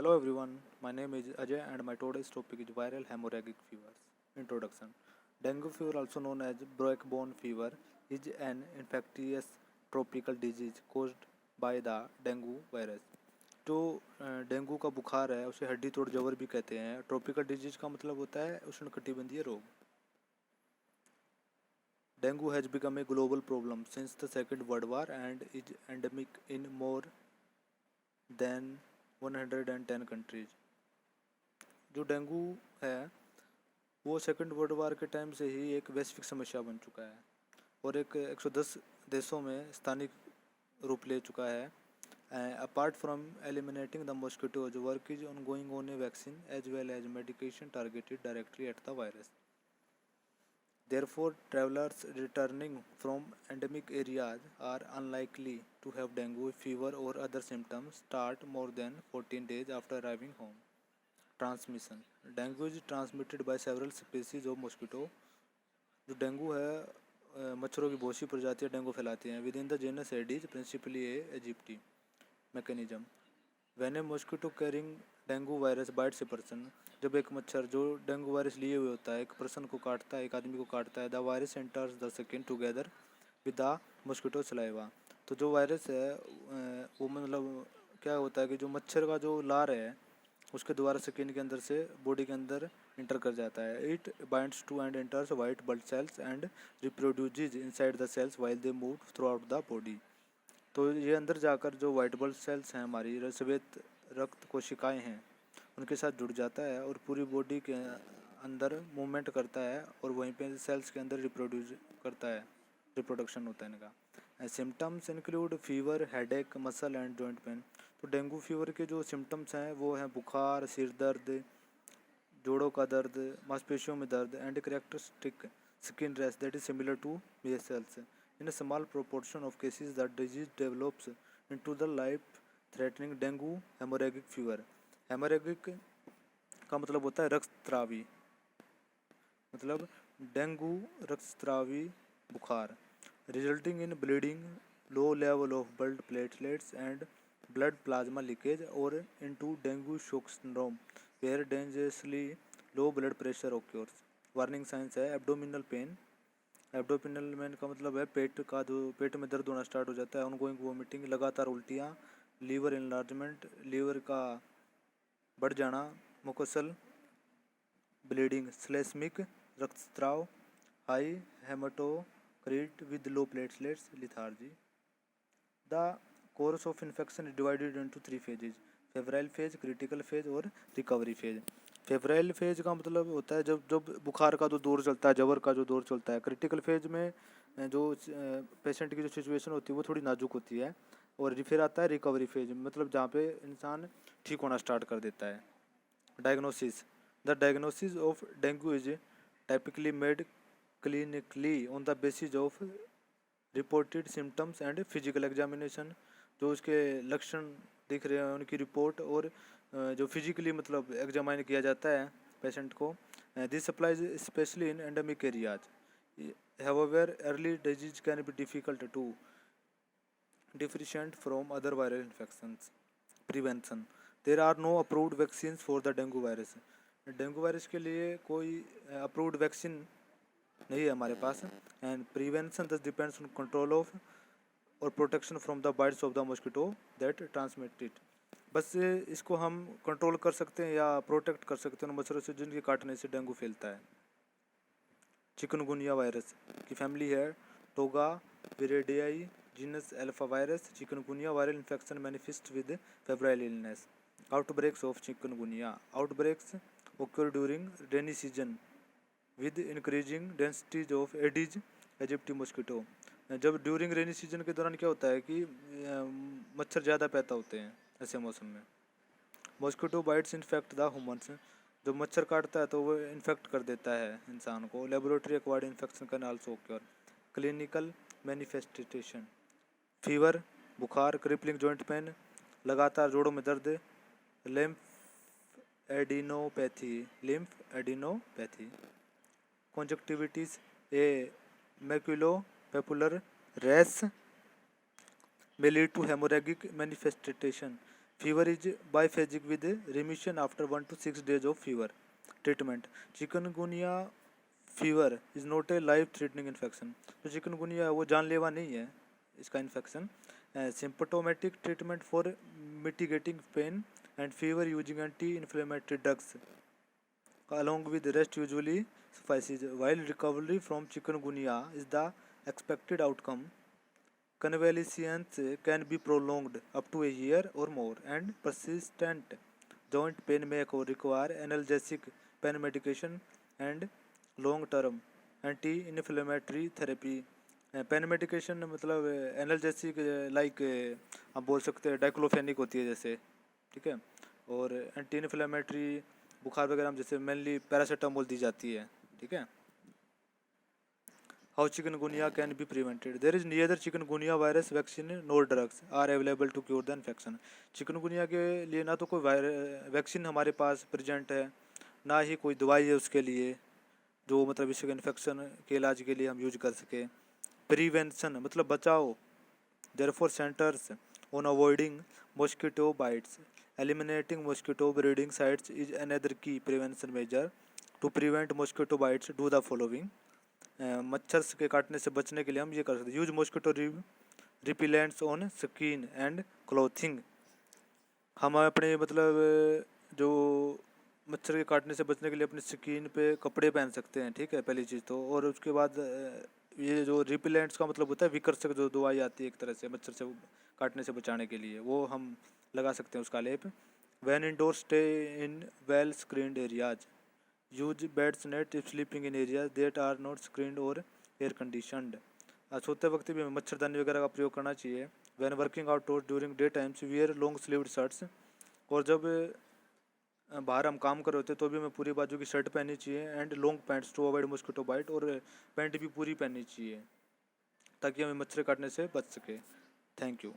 Hello everyone, my name is Ajay and my today's topic is viral hemorrhagic fevers. Introduction. Dengue fever, also known as breakbone fever, is an infectious tropical disease caused by the dengue virus. जो dengue का बुखार है उसे हड्डी तोड़ जवर भी कहते हैं। ट्रॉपिकल डिजीज का मतलब होता है उष्णकटिबंधीय रोग। Dengue has become a global problem since the Second World War and is endemic in more than 110 countries. जो डेंगू है वो सेकंड वर्ल्ड वार के टाइम से ही एक वैश्विक समस्या बन चुका है और एक 110 देशों में स्थानिक रूप ले चुका है। Apart from eliminating the mosquitoes, work is ongoing on a vaccine as well as medication targeted directly at the virus. Therefore, travelers returning from endemic areas are unlikely to have dengue fever or other symptoms start more than 14 days after arriving home. Transmission. Dengue is transmitted by several species of mosquito. जो dengue है मच्छरों की बहुत सी प्रजातियाँ dengue फैलाती हैं। Within the genus Aedes principally A aegypti mechanism. When a mosquito carrying dengue virus bites a person, जब एक मच्छर जो डेंगू वायरस लिए हुए होता है एक पर्सन को काटता है, एक आदमी को काटता है, the virus enters the skin together with the mosquito saliva. तो जो वायरस है वो मतलब क्या होता है कि जो मच्छर का जो लार है उसके द्वारा स्किन के अंदर से बॉडी के अंदर इंटर कर जाता है। It binds to and enters white blood cells and reproduces inside the cells while they move throughout the body. तो ये अंदर जाकर जो वाइट ब्लड सेल्स हैं हमारी श्वेत रक्त कोशिकाएं हैं उनके साथ जुड़ जाता है और पूरी बॉडी के अंदर मूवमेंट करता है और वहीं पे सेल्स के अंदर रिप्रोड्यूस करता है, रिप्रोडक्शन होता है इनका। Symptoms include fever, headache, muscle and joint pain. तो डेंगू फीवर के जो सिम्टम्स हैं वो हैं बुखार, सिर दर्द, जोड़ों का दर्द, मांसपेशियों में दर्द and characteristic skin rash that is similar to measles. In a small proportion of cases, the disease develops into the life-threatening dengue hemorrhagic fever. Hemorrhagic का मतलब होता है रक्तस्रावी, मतलब डेंगू रक्तस्रावी बुखार। Resulting in bleeding, low level of blood platelets and blood plasma leakage, or into dengue shock syndrome where dangerously low blood pressure occurs. Warning signs है abdominal pain. Abdominal pain का मतलब है पेट में दर्द होना स्टार्ट हो जाता है। ऑनगोइंग वोमिटिंग, लगातार उल्टियाँ, लीवर इनलार्जमेंट, लीवर का बढ़ जाना, मुकोसल ब्लीडिंग, स्लेस्मिक रक्तस्राव, high haematocrit with low platelets, lethargy. The course of infection is divided into 3 phases: febrile phase, critical phase और रिकवरी फेज। फेब्राइल फेज का मतलब होता है जब बुखार का जो दौर चलता है, जवर का जो दौर चलता है। क्रिटिकल फेज में जो पेशेंट की जो सिचुएशन होती है वो थोड़ी नाजुक होती है। और फिर आता है रिकवरी फेज, मतलब जहाँ पे इंसान ठीक होना स्टार्ट कर देता है। Diagnosis. The diagnosis of dengue is typically made clinically on the basis of reported symptoms and physical examination. जो उसके लक्षण दिख रहे हैं उनकी रिपोर्ट और जो फिजिकली मतलब एग्जामाइन किया जाता है पेशेंट को। This applies especially in endemic areas. However early disease can be difficult to differentiate from other viral infections. Prevention. There are no approved vaccine for the dengue virus. Dengue virus के लिए कोई approved vaccine नहीं है हमारे पास। And prevention thus depends on control of और protection from the bites of the mosquito that transmit it. बस इसको हम कंट्रोल कर सकते हैं या प्रोटेक्ट कर सकते हैं मच्छरों से जिनके काटने से डेंगू फैलता है। चिकनगुनिया वायरस की फैमिली है Togaviridae, genus alpha virus. Chikungunya viral infection manifest with febrile illness. Outbreaks of chikungunya. Outbreaks occur during rainy season with increasing densities of Aedes aegypti mosquito. जब during rainy season के दौरान क्या होता है कि मच्छर ज़्यादा पैदा होते हैं ऐसे मौसम में। Mosquito bytes infect the humans. जब मच्छर काटता है तो वो इन्फेक्ट कर देता है इंसान को। Laboratory acquired infection can also occur. Clinical manifestation: fever, बुखार, क्रिपलिंग जॉइंट पेन, लगातार जोड़ों में दर्द, lymph adenopathy, conjunctivitis, a maculopapular rash may lead to hemorrhagic manifestation. Fever is biphasic with remission after 1 to 6 days of fever. Treatment. Chikungunya fever is not a life threatening infection. तो chikungunya है वो जानलेवा नहीं है इसका infection. Symptomatic treatment for mitigating pain and fever using anti inflammatory drugs along with rest usually suffices. While recovery from chikungunya is the expected outcome, convalescence can be prolonged up to a year or more, and persistent joint pain may require analgesic pain medication and long-term anti-inflammatory therapy. Pain medication मतलब analgesic like आप बोल सकते हैं diclofenac होती है जैसे, ठीक है, और एंटी इन्फ्लेमेटरी बुखार वगैरह में जैसे मेनली पैरासीटामोल दी जाती है, ठीक है। How chikungunya can be prevented. There is neither chikungunya virus vaccine nor drugs are available to cure the infection. Chikungunya के लिए ना तो कोई वैक्सीन हमारे पास प्रेजेंट है, ना ही कोई दवाई है उसके लिए जो मतलब इस इन्फेक्शन के इलाज के लिए हम यूज कर सके। प्रिवेंशन मतलब बचाओ। Therefore centres on avoiding mosquito bytes, eliminating mosquito breeding sites is another key prevention measure. To prevent mosquito bites, do the following. मच्छर के काटने से बचने के लिए हम ये कर सकते हैं। Use mosquito repellents on skin and clothing. हम अपने मतलब जो मच्छर के काटने से बचने के लिए अपनी स्किन पे कपड़े पहन सकते हैं, ठीक है, पहली चीज़ तो। और उसके बाद ये जो रिपिलेंट्स का मतलब होता है विकर्षक जो दवाई आती है एक तरह से मच्छर से काटने से बचाने के लिए, वो हम लगा सकते हैं उसका लेप। When indoor stay in well screened areas, use beds net if sleeping in areas that are not screened और एयर कंडीशनड। सोते वक्त भी हमें मच्छरदानी वगैरह का प्रयोग करना चाहिए। When working outdoor during day times wear long sleeved shirts, और जब बाहर हम काम कर रहे होते हैं तो भी हमें पूरी बाजू की शर्ट पहननी चाहिए। And long pants to avoid mosquito bite, और पैंट भी पूरी पहननी चाहिए ताकि हमें मच्छर काटने से बच सके। Thank you.